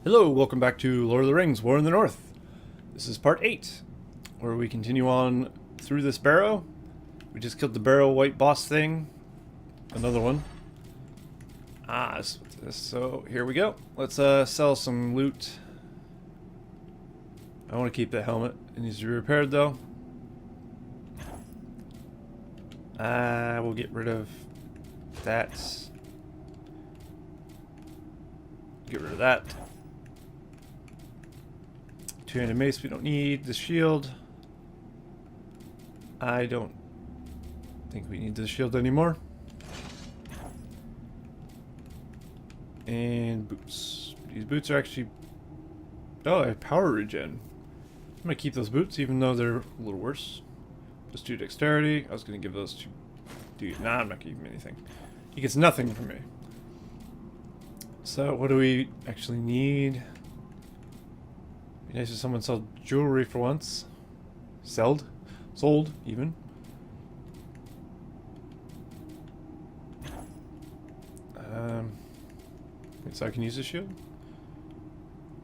Hello, welcome back to Lord of the Rings, War in the North. This is part 8, where we continue on through this barrow. We just killed the barrow white boss thing. Another one. So here we go. Let's sell some loot. I want to keep the helmet. It needs to be repaired though. We'll get rid of that. Get rid of that. Two-handed mace we don't need. The shield. I don't think we need the shield anymore. And boots. These boots are actually... Oh, I have power regen. I'm going to keep those boots even though they're a little worse. Plus 2 dexterity. I was going to give those to... Dude, nah, I'm not going to give him anything. He gets nothing from me. So, what do we actually need? Be nice if someone sold jewelry for once. Sold, even. Wait, so I can use the shield?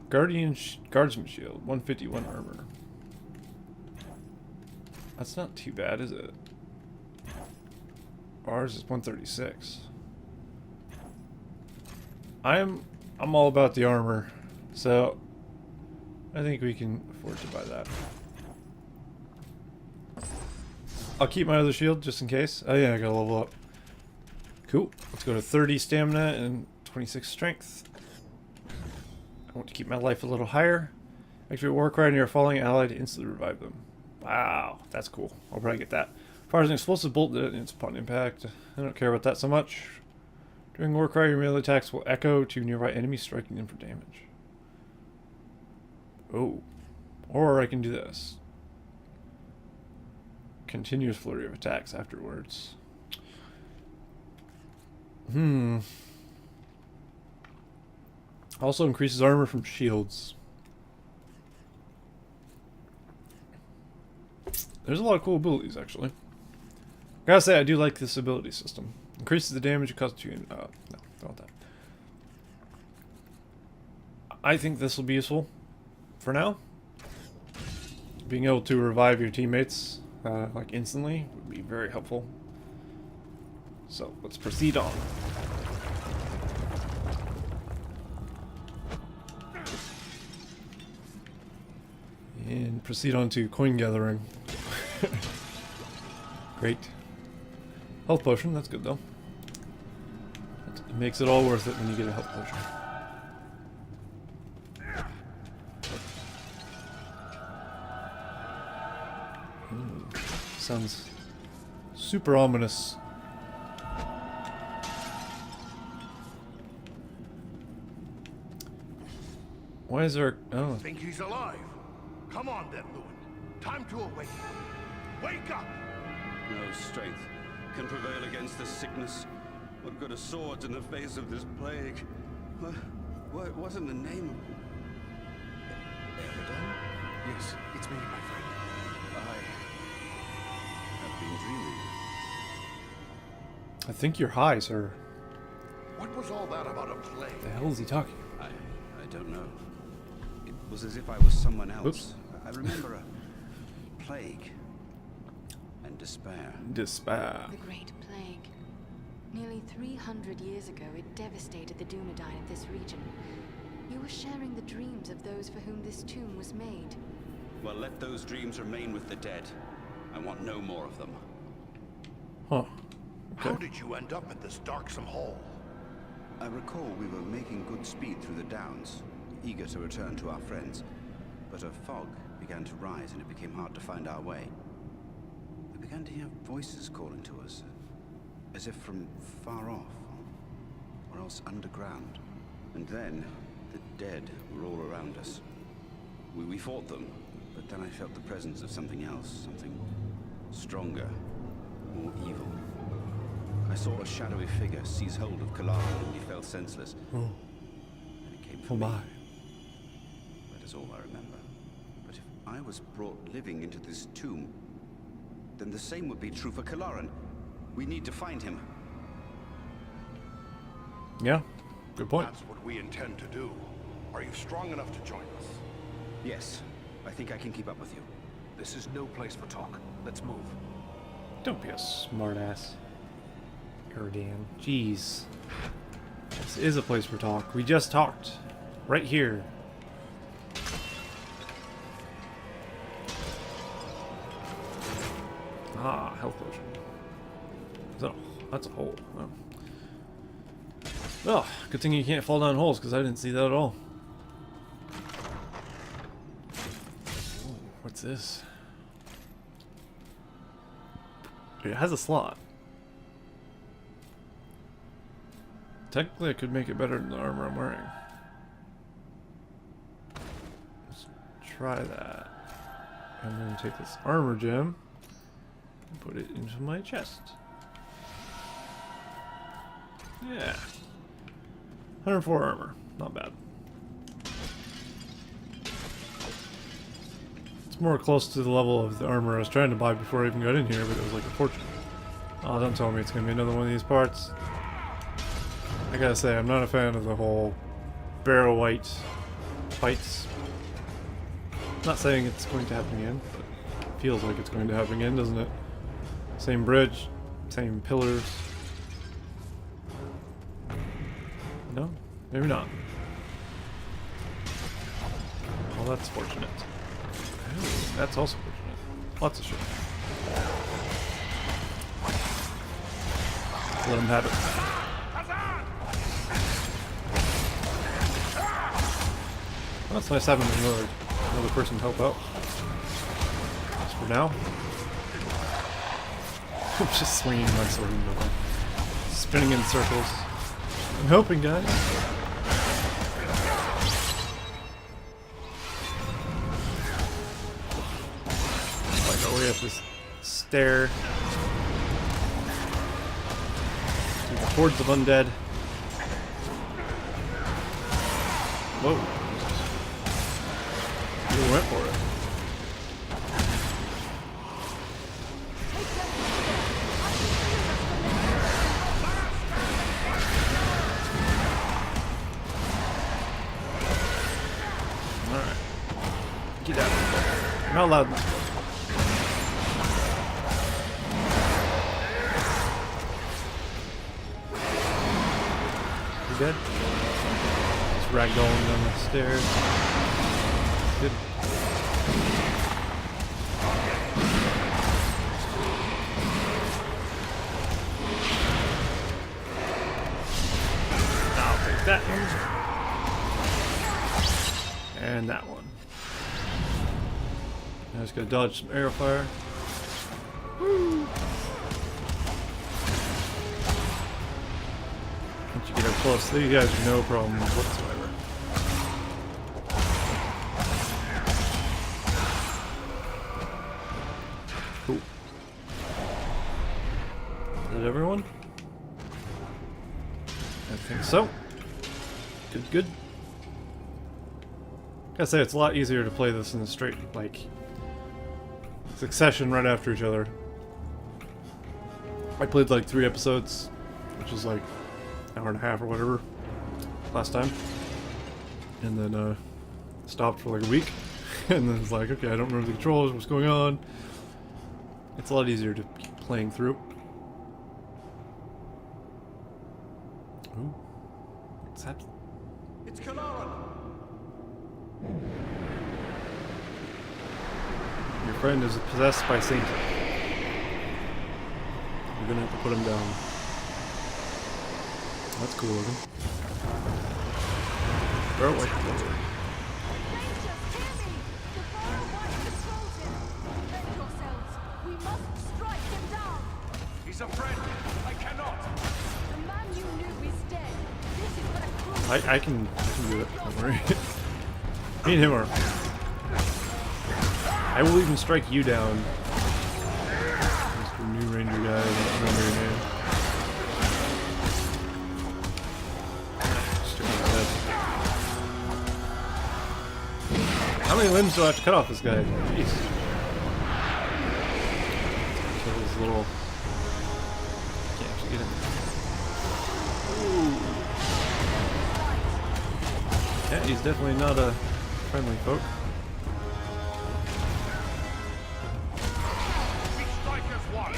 Guardsman shield, 151 armor. That's not too bad, is it? Ours is 136. I'm all about the armor, so I think we can afford to buy that. I'll keep my other shield just in case. Oh yeah, I gotta level up. Cool. Let's go to 30 stamina and 26 strength. I want to keep my life a little higher. Activate war cry near a falling ally to instantly revive them. Wow, that's cool. I'll probably get that. Fires an explosive bolt that detonates upon impact. I don't care about that so much. During war cry, your melee attacks will echo to nearby enemies, striking them for damage. Oh. Or I can do this. Continuous flurry of attacks afterwards. Also increases armor from shields. There's a lot of cool abilities, actually. Gotta say, I do like this ability system. Increases the damage it causes you. No, don't want that. I think this will be useful for now. Being able to revive your teammates like instantly would be very helpful. So let's proceed on. And proceed on to coin gathering. Great. Health potion, that's good though. It makes it all worth it when you get a health potion. Sounds super ominous. Why is there... Oh. Think he's alive? Come on then, Lewin. Time to awaken. Wake up! No strength can prevail against this sickness. What good are swords in the face of this plague? What in the name of... Rivendell? Yes, it's me, my friend. I have been dreaming. I think you're high, sir. What was all that about a plague? The hell is he talking? I don't know. It was as if I was someone else. Oops. I remember a plague and despair. Despair. The Great Plague. Nearly 300 years ago, it devastated the Dunedain of this region. You were sharing the dreams of those for whom this tomb was made. Well, let those dreams remain with the dead. I want no more of them. Huh. Okay. How did you end up at this darksome hall? I recall we were making good speed through the downs, eager to return to our friends. But a fog began to rise and it became hard to find our way. We began to hear voices calling to us, as if from far off, or else underground. And then, the dead were all around us. We fought them, but then I felt the presence of something else, something stronger, more evil. I saw a shadowy figure seize hold of Kalaran and he fell senseless. Oh. And it came for Oh me. my. That is all I remember. But if I was brought living into this tomb, then the same would be true for Kalaran. We need to find him. Yeah, good point. That's what we intend to do. Are you strong enough to join us? Yes, I think I can keep up with you. This is no place for talk. Let's move. Don't be a smartass. Erdan. Jeez. This is a place for talk. We just talked. Right here. Ah, health potion. So, that's a hole. Oh. Oh, good thing you can't fall down holes, because I didn't see that at all. Ooh, what's this? It has a slot. Technically, I could make it better than the armor I'm wearing. Let's try that. And then take this armor gem and put it into my chest. Yeah. 104 armor. Not bad. It's more close to the level of the armor I was trying to buy before I even got in here, but it was like a fortune. Oh, don't tell me it's going to be another one of these parts. I gotta say, I'm not a fan of the whole barrel white fights. Not saying it's going to happen again, but it feels like it's going to happen again, doesn't it? Same bridge, same pillars. No? Maybe not. Well, that's fortunate. Ooh, that's also fortunate. Lots of shit. Let him have it. Well, it's nice having another person help out. Just for now. I'm just swinging my sword in the middle. Spinning in circles. I'm hoping, guys. Like, oh, we have this stair. Through the hordes of undead. Whoa. You went for it. Alright. Get out of there. You're not loud enough. You dead? Just ragdolling down the stairs. Good. I'll take that one. And that one. I just gotta dodge some arrow fire. Woo. Once you get up close, these guys are no problem whatsoever. Cool. Is that everyone? I think so. Good, good. Gotta say, it's a lot easier to play this in a straight, like, succession right after each other. I played like 3 episodes, which is like an hour and a half or whatever, last time. And then stopped for like a week. And then it's like, okay, I don't remember the controls, what's going on. It's a lot easier to keep playing through. Ooh. What's happening? It's Kalaran. Your friend is possessed by Satan. You're gonna have to put him down. That's cool looking. Throw it like He's a friend. I cannot. The man you knew is dead. This is but a cruel. I can do it, don't worry. Me and him are. I will even strike you down. Mr. New Ranger guy, I don't remember your name. Stick on his head. How many limbs do I have to cut off this guy? Jeez. Kill his little. Can't actually get him. Ooh. Yeah, he's definitely not a friendly folk. We strike as one.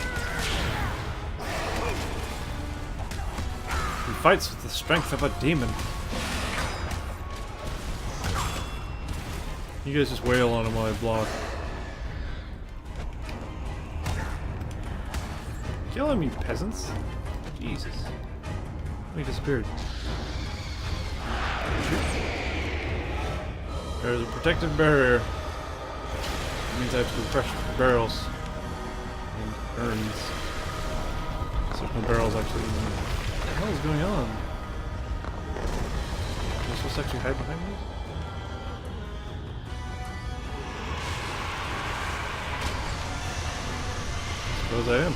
He fights with the strength of a demon. You guys just wail on him while I block. Kill him, you peasants. Jesus. He disappeared. There's a protective barrier. That means I have to refresh barrels and urns. So my barrels actually. What the hell is going on? Am I supposed to actually hide behind these? Suppose I am.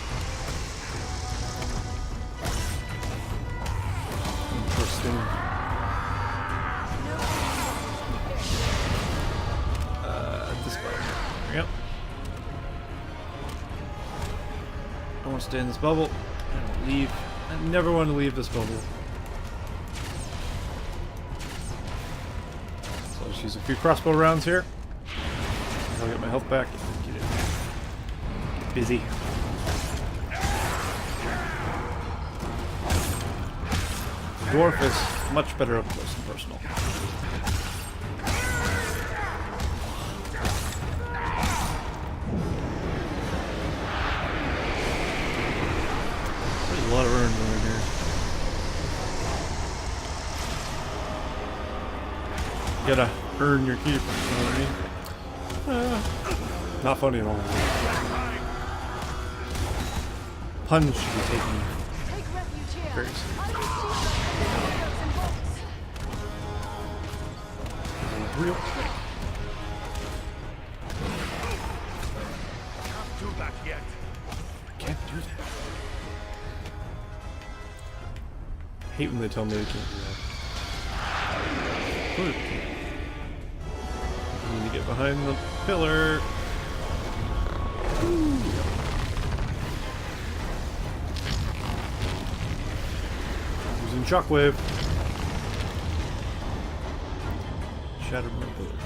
Interesting. This bubble. There we go. I want to stay in this bubble. I don't leave. I never want to leave this bubble. So I'll just use a few crossbow rounds here. I'll get my health back. Get it. Get busy. The dwarf is much better up close and personal. There's a lot of urns over here. You gotta earn your keep, you know what I mean? Not funny at all. Puns should be taken very seriously. Real quick. Can't do that yet. Can't do that. I hate when they tell me they can't do that. Good. I need to get behind the pillar. Ooh. Using shockwave. Shattered my pillar.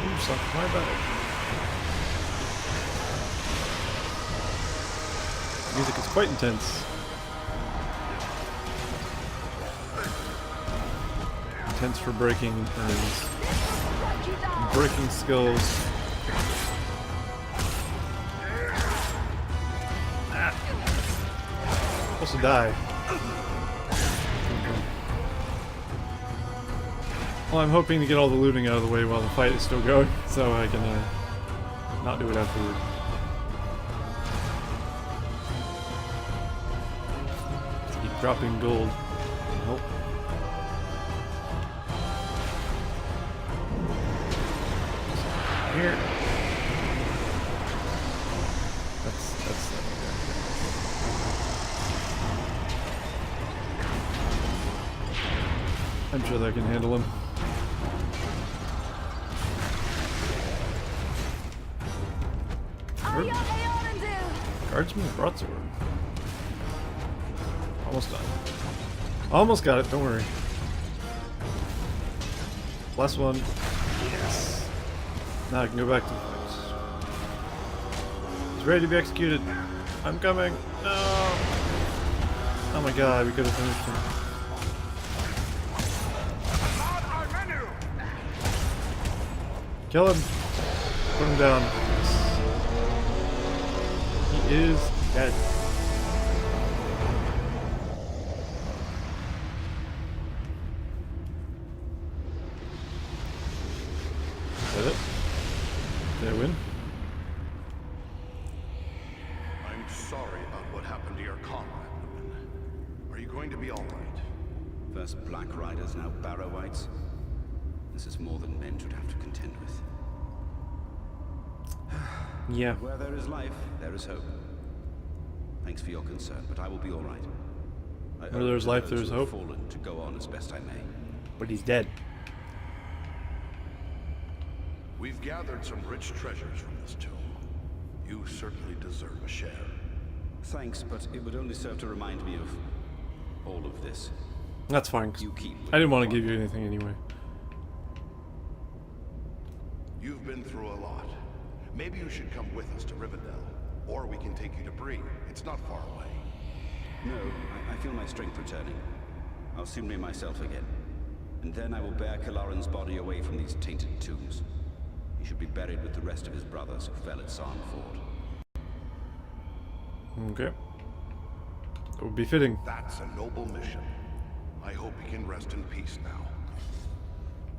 Ooh, suck my back. Music is quite intense. Intense for breaking urns. Breaking skills. Ah. Supposed to die. Well, I'm hoping to get all the looting out of the way while the fight is still going, so I can not do it afterward. Keep dropping gold. Nope. Here. That's I'm sure that can handle him. Guardsman's broadsword. Almost done. Almost got it, don't worry. Last one. Yes. Now I can go back to the fight. He's ready to be executed. I'm coming. No. Oh my god, we could have finished him. Kill him. Put him down. He is dead. Is that it? Did I win? I'm sorry about what happened to your comrade, Newman. Are you going to be all right? First Black Riders, now Barrow-wights. This is more than men should have to contend with. Yeah. Where there is life, there is hope. Thanks for your concern, but I will be all right. Where there's life, there's hope. Fallen to go on as best I may. But he's dead. We've gathered some rich treasures from this tomb. You certainly deserve a share. Thanks, but it would only serve to remind me of all of this. That's fine. 'Cause You keep. I didn't want to give you anything anyway. You've been through a lot. Maybe you should come with us to Rivendell. Or we can take you to Bree. It's not far away. No, I feel my strength returning. I'll soon be myself again. And then I will bear Kalaran's body away from these tainted tombs. He should be buried with the rest of his brothers who fell at Sarn Ford. Okay. That would be fitting. That's a noble mission. I hope you can rest in peace now.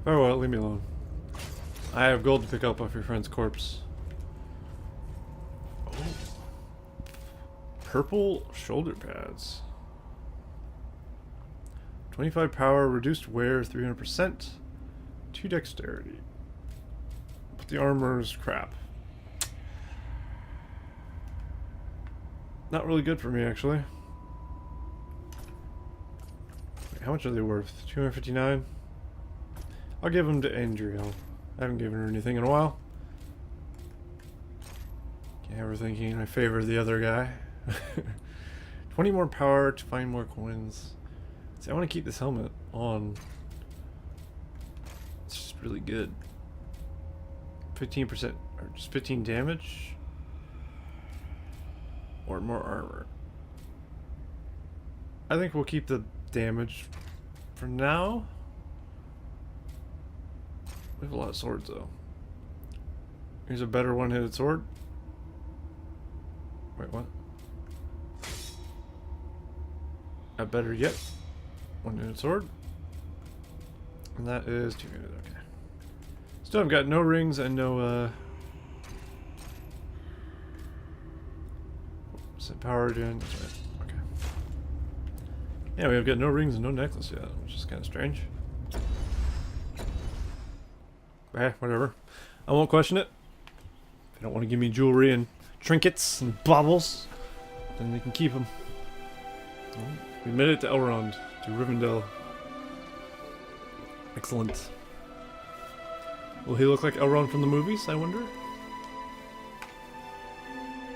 Oh well, leave me alone. I have gold to pick up off your friend's corpse. Oh. Purple shoulder pads. 25 power, reduced wear, 300%. 2 dexterity. But the armor's crap. Not really good for me, actually. Wait, how much are they worth? 259? I'll give them to Andriel. I haven't given her anything in a while. Can't have her thinking I favor the other guy. 20 more power to find more coins. See, I want to keep this helmet on. It's just really good. 15% or just 15 damage. Or more armor. I think we'll keep the damage for now. We have a lot of swords though. Here's a better one-handed sword. Wait, what? A better yet one-handed sword. And that is 200, okay. Still I've got no rings and no power gen. That's right. Okay. Yeah, we've got no rings and no necklace yet, which is kind of strange. Whatever. I won't question it. If they don't want to give me jewelry and trinkets and baubles, then they can keep them. Well, we made it to Elrond, to Rivendell. Excellent. Will he look like Elrond from the movies, I wonder?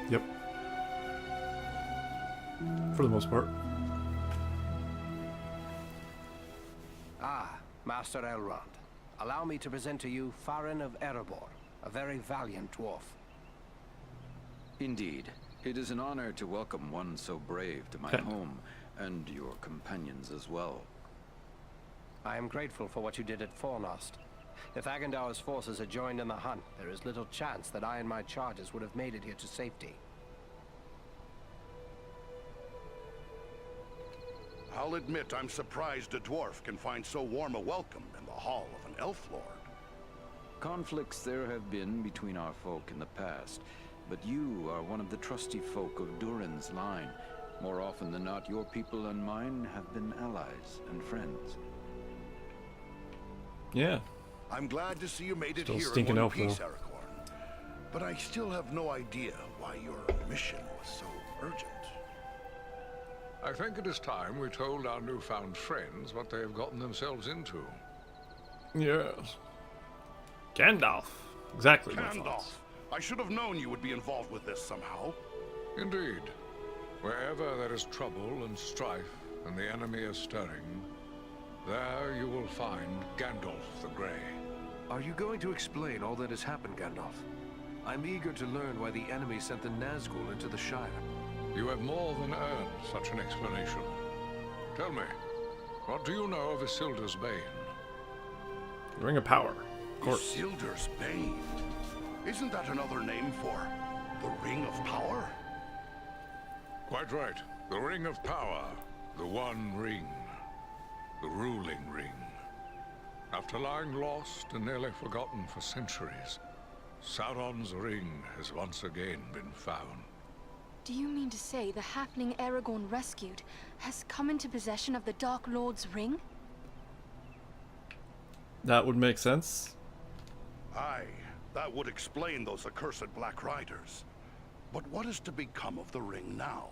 Yep. For the most part. Ah, Master Elrond. Allow me to present to you Farin of Erebor, a very valiant dwarf. Indeed. It is an honor to welcome one so brave to my home, and your companions as well. I am grateful for what you did at Fornost. If Agandaûr's forces had joined in the hunt, there is little chance that I and my charges would have made it here to safety. I'll admit I'm surprised a dwarf can find so warm a welcome in the hall of an elf lord. Conflicts there have been between our folk in the past, but you are one of the trusty folk of Durin's line. More often than not, your people and mine have been allies and friends. Yeah. I'm glad to see you made it Still here in stinking one elf, piece, though. Aragorn. But I still have no idea why your mission was so urgent. I think it is time we told our newfound friends what they have gotten themselves into. Yes. Gandalf. Exactly my Gandalf, thoughts. I should have known you would be involved with this somehow. Indeed. Wherever there is trouble and strife, and the enemy is stirring, there you will find Gandalf the Grey. Are you going to explain all that has happened, Gandalf? I'm eager to learn why the enemy sent the Nazgul into the Shire. You have more than earned such an explanation. Tell me, what do you know of Isildur's Bane? Ring of Power. Of course. Isildur's Bane. Isn't that another name for the Ring of Power? Quite right. The Ring of Power. The One Ring. The ruling ring. After lying lost and nearly forgotten for centuries, Sauron's ring has once again been found. Do you mean to say the halfling Aragorn rescued has come into possession of the Dark Lord's ring? That would make sense. Aye, that would explain those accursed Black Riders. But what is to become of the ring now?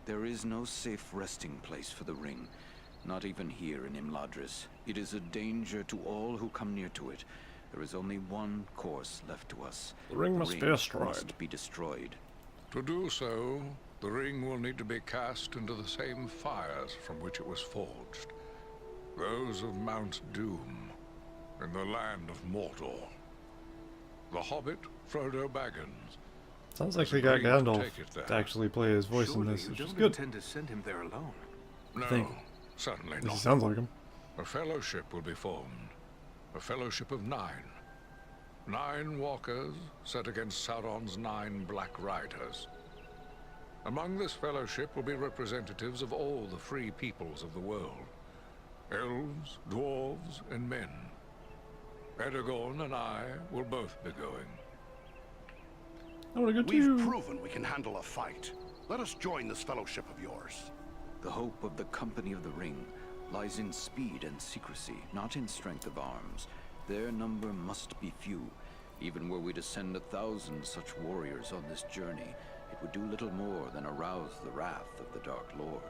There is no safe resting place for the ring, not even here in Imladris. It is a danger to all who come near to it. There is only one course left to us. The ring must be destroyed. Must be destroyed. To do so, The ring will need to be cast into the same fires from which it was forged. Those of Mount Doom, in the land of Mordor. The Hobbit, Frodo Baggins. Sounds like we got agreed to Gandalf take it there. to actually play his voice in Surely this, you which is don't good. intend to send him there alone. No, think. certainly He not. sounds like him. A fellowship will be formed. A fellowship of 9. 9 walkers set against Sauron's 9 Black Riders. Among this fellowship will be representatives of all the free peoples of the world. Elves, dwarves, and men. Aragorn and I will both be going. I want to go We've too. proven we can handle a fight. Let us join this fellowship of yours. The hope of the Company of the Ring lies in speed and secrecy, not in strength of arms. Their number must be few. Even were we to send 1,000 such warriors on this journey, it would do little more than arouse the wrath of the Dark Lord.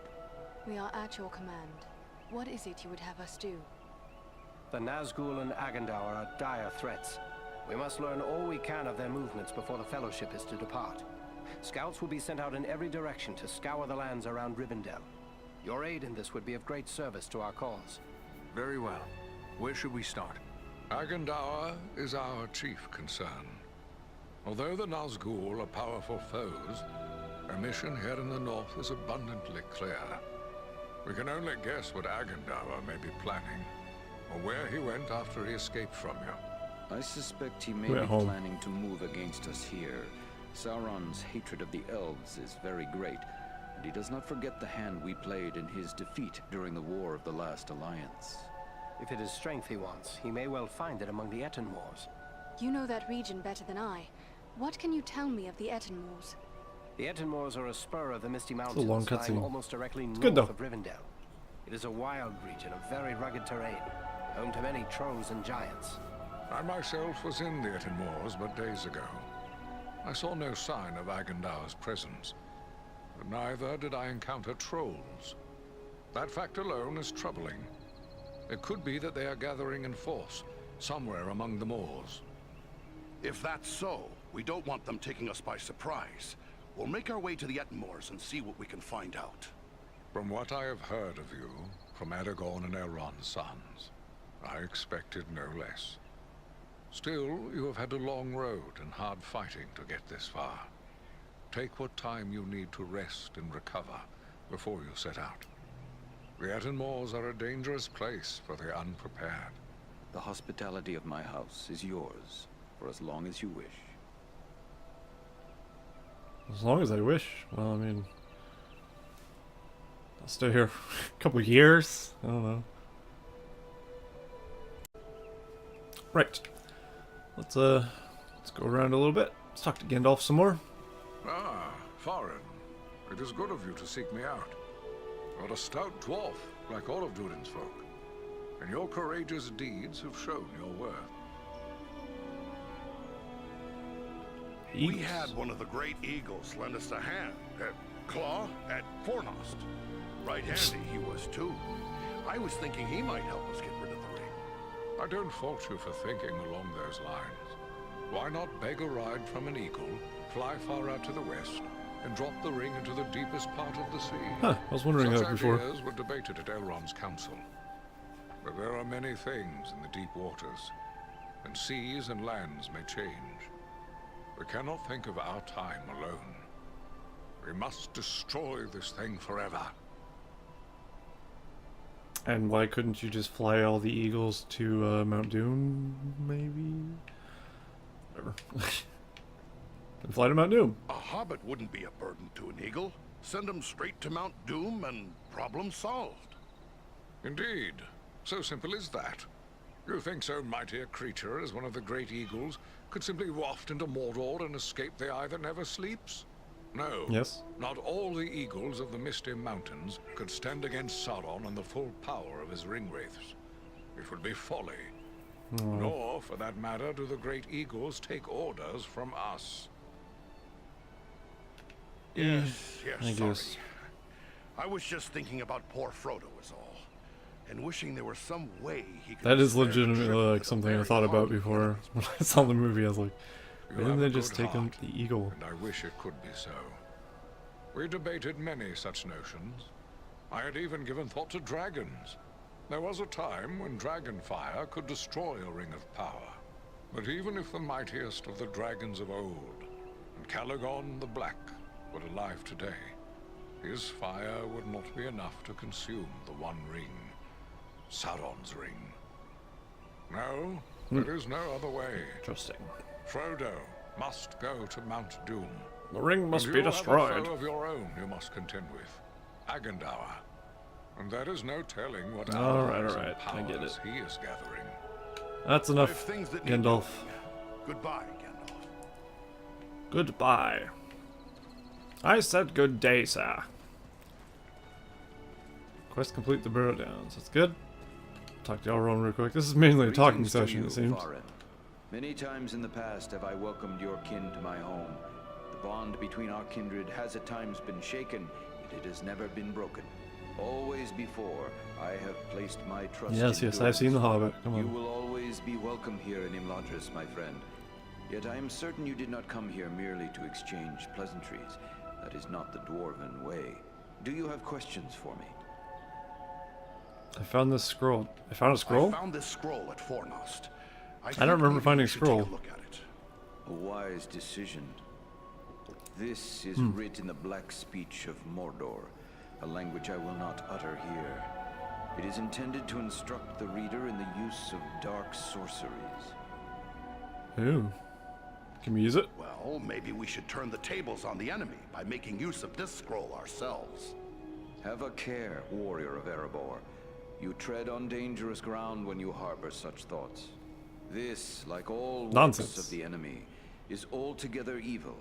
We are at your command. What is it you would have us do? The Nazgul and Agandaûr are dire threats. We must learn all we can of their movements before the Fellowship is to depart. Scouts will be sent out in every direction to scour the lands around Rivendell. Your aid in this would be of great service to our cause. Very well. Where should we start? Agandaûr is our chief concern. Although the Nazgul are powerful foes, our mission here in the north is abundantly clear. We can only guess what Agandaûr may be planning, or where he went after he escaped from you. I suspect he may We're be at home. planning to move against us here. Sauron's hatred of the elves is very great, and he does not forget the hand we played in his defeat during the War of the Last Alliance. If it is strength he wants, he may well find it among the Etenmoors. You know that region better than I. What can you tell me of the Etenmoors? The Etenmoors are a spur of the Misty a Mountains, long lying cutscene. almost directly good, north though. of Rivendell. It is a wild region of very rugged terrain, home to many trolls and giants. I myself was in the Etenmoors but days ago. I saw no sign of Agandaur's presence, but neither did I encounter trolls. That fact alone is troubling. It could be that they are gathering in force, somewhere among the moors. If that's so, we don't want them taking us by surprise. We'll make our way to the Etenmoors and see what we can find out. From what I have heard of you, from Aragorn and Elrond's sons, I expected no less. Still, you have had a long road and hard fighting to get this far. Take what time you need to rest and recover before you set out. The Etenmoors are a dangerous place for the unprepared. The hospitality of my house is yours, for as long as you wish. As long as I wish. Well, I mean, I'll stay here a couple years. I don't know. Right. Let's go around a little bit. Let's talk to Gandalf some more. Ah, Farin. It is good of you to seek me out. You're a stout dwarf, like all of Durin's folk, and your courageous deeds have shown your worth. We had one of the great eagles lend us a hand at Claw at Fornost. Right handy he was too. I was thinking he might help us get rid of the ring. I don't fault you for thinking along those lines. Why not beg a ride from an eagle, fly far out to the west, and drop the ring into the deepest part of the sea? Huh, I was wondering Such that before. ideas were debated at Elrond's council. But there are many things in the deep waters, and seas and lands may change. We cannot think of our time alone. We must destroy this thing forever. And why couldn't you just fly all the eagles to Mount Doom, maybe? Whatever. And fly to Mount Doom. A hobbit wouldn't be a burden to an eagle. Send him straight to Mount Doom and problem solved. Indeed. So simple as that. You think so mighty a creature as one of the great eagles could simply waft into Mordor and escape the eye that never sleeps? No. Yes. Not all the eagles of the Misty Mountains could stand against Sauron and the full power of his ringwraiths. It would be folly. Nor, for that matter, do the great eagles take orders from us. Yes, I sorry. guess. I was just thinking about poor Frodo is all. And wishing there was some way he could... That is spare the legitimately trip like to the something I very thought about heart of before Minas. when I saw the movie. I was like, You why have didn't a they just good take him heart, the eagle? And I wish it could be so. We debated many such notions. I had even given thought to dragons. There was a time when dragon fire could destroy a ring of power. But even if the mightiest of the dragons of old, and Calagon the Black, were alive today, his fire would not be enough to consume the One Ring, Sauron's ring. No, there is no other way. Interesting. Frodo must go to Mount Doom. The ring must And be you destroyed. have a foe of your own you must contend with, Agandaûr. And there is no telling what allies and I get powers it. he is gathering. That's I have enough, things that need Gandalf. doing. Goodbye, Gandalf. Goodbye. I said good day, sir. Quest complete the Burrow Downs. That's good. Talk to Elrond real quick. This is mainly a talking Greetings to session, you, it seems. Varin. Many times in the past have I welcomed your kin to my home. The bond between our kindred has at times been shaken, yet it has never been broken. Always before, I have placed my trust Yes, in yes, I've seen The Hobbit. Come You on. will always be welcome here in Imladris, my friend. Yet I am certain you did not come here merely to exchange pleasantries. That is not the dwarven way. Do you have questions for me? I found this scroll. I found a scroll? I found this scroll at Fornost. I don't remember think finding we a should scroll. Take a look at it. A wise decision. This is writ in the black speech of Mordor, a language I will not utter here. It is intended to instruct the reader in the use of dark sorceries. Ooh. Can we use it? Well, maybe we should turn the tables on the enemy by making use of this scroll ourselves. Have a care, warrior of Erebor. You tread on dangerous ground when you harbor such thoughts. This, like all works Nonsense. of the enemy, is altogether evil.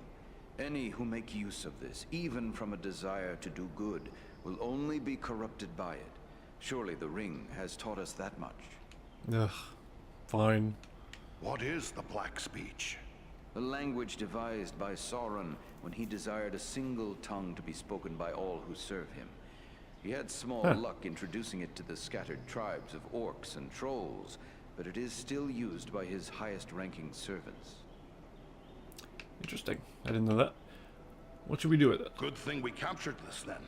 Any who make use of this, even from a desire to do good, will only be corrupted by it. Surely the ring has taught us that much. Ugh. Fine. What is the Black Speech? A language devised by Sauron when he desired a single tongue to be spoken by all who serve him. He had small luck introducing it to the scattered tribes of orcs and trolls, but it is still used by his highest-ranking servants. Interesting. I didn't know that. What should we do with it? Good thing we captured this then.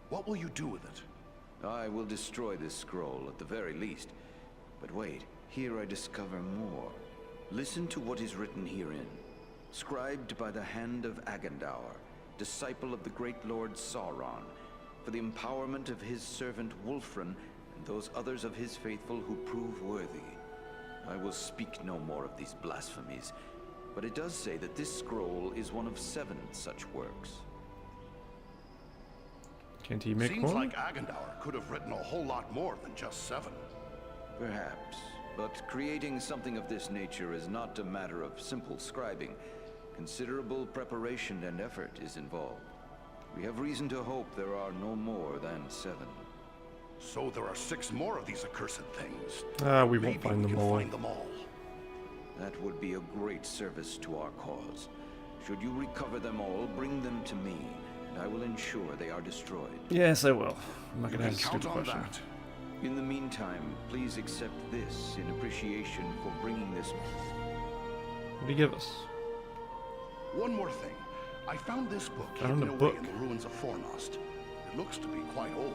What will you do with it? I will destroy this scroll at the very least. But wait, here I discover more. Listen to what is written herein. Scribed by the hand of Agandaûr, disciple of the great Lord Sauron, for the empowerment of his servant Wulfrun and those others of his faithful who prove worthy. I will speak no more of these blasphemies, but it does say that this scroll is one of 7 such works. Can't he make Seems more? like Agandaûr could have written a whole lot more than just 7. Perhaps, but creating something of this nature is not a matter of simple scribing. Considerable preparation and effort is involved. We have reason to hope there are no more than 7. So there are 6 more of these accursed things. We Maybe won't find we them can all. find them all. That would be a great service to our cause. Should you recover them all, bring them to me, and I will ensure they are destroyed. Yes, I will. I'm not You gonna can ask a count stupid on question. that. In the meantime, please accept this in appreciation for bringing this. What did he give us? One more thing. I found this book Found hidden a away book. in the ruins of Fornost. It looks to be quite old.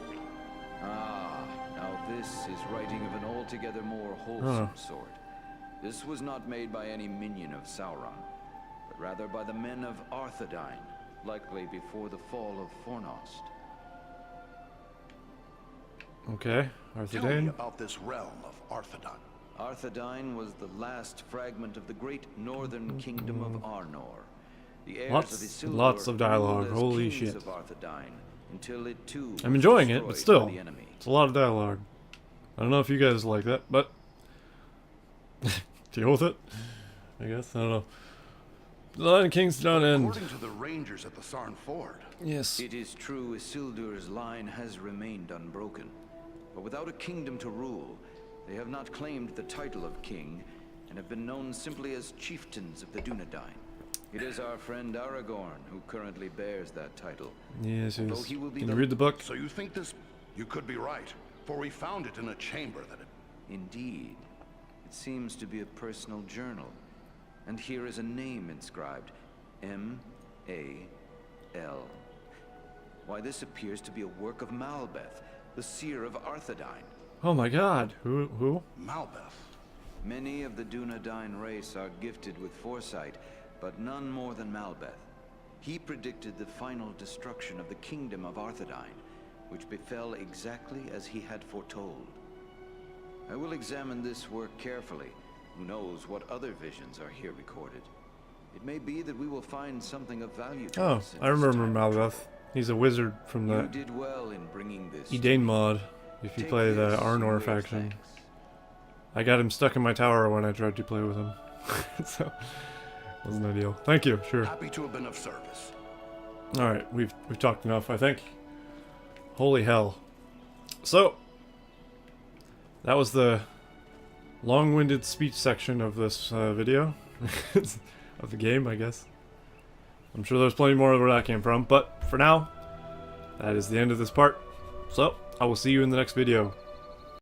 Ah, now this is writing of an altogether more wholesome sort. This was not made by any minion of Sauron, but rather by the men of Arthedain, likely before the fall of Fornost. Okay. Arthur Tell me Dane. about this realm of Arthedain. Arthedain was the last fragment of the great northern kingdom of Arnor. The heirs Lots- of Isildur lots of dialogue, ruled as holy kings shit. of Arthedain, until it too I'm was enjoying it, but destroyed by still. the enemy. It's a lot of dialogue. I don't know if you guys like that, but deal with it. I guess. I don't know. The Line of Kings don't end. According to the rangers at the Sarn Ford, Yes. It is true Isildur's line has remained unbroken, but without a kingdom to rule, they have not claimed the title of king, and have been known simply as chieftains of the Dunedain. It is our friend Aragorn who currently bears that title. Yes, Although yes. he will be Can you the- read the book? so you think this... You could be right, for we found it in a chamber that it... Indeed. It seems to be a personal journal. And here is a name inscribed. M-A-L. Why, this appears to be a work of Malbeth, the seer of Arthedain. Oh my god. Who? Malbeth. Many of the Dunedain race are gifted with foresight, but none more than Malbeth. He predicted the final destruction of the kingdom of Arthedain, which befell exactly as he had foretold. I will examine this work carefully. Who knows what other visions are here recorded? It may be that we will find something of value to Oh, us in I this remember time. Malbeth. He's a wizard from You the did well in bringing this. Edane mod. If you Take play the this in Arnor lieu of faction. thanks. I got him stuck in my tower when I tried to play with him. So, it wasn't ideal. Thank you, sure. Happy to have been of service. Alright, we've talked enough, I think. Holy hell. So, that was the long-winded speech section of this video. Of the game, I guess. I'm sure there's plenty more where that came from, but for now, that is the end of this part. So, I will see you in the next video.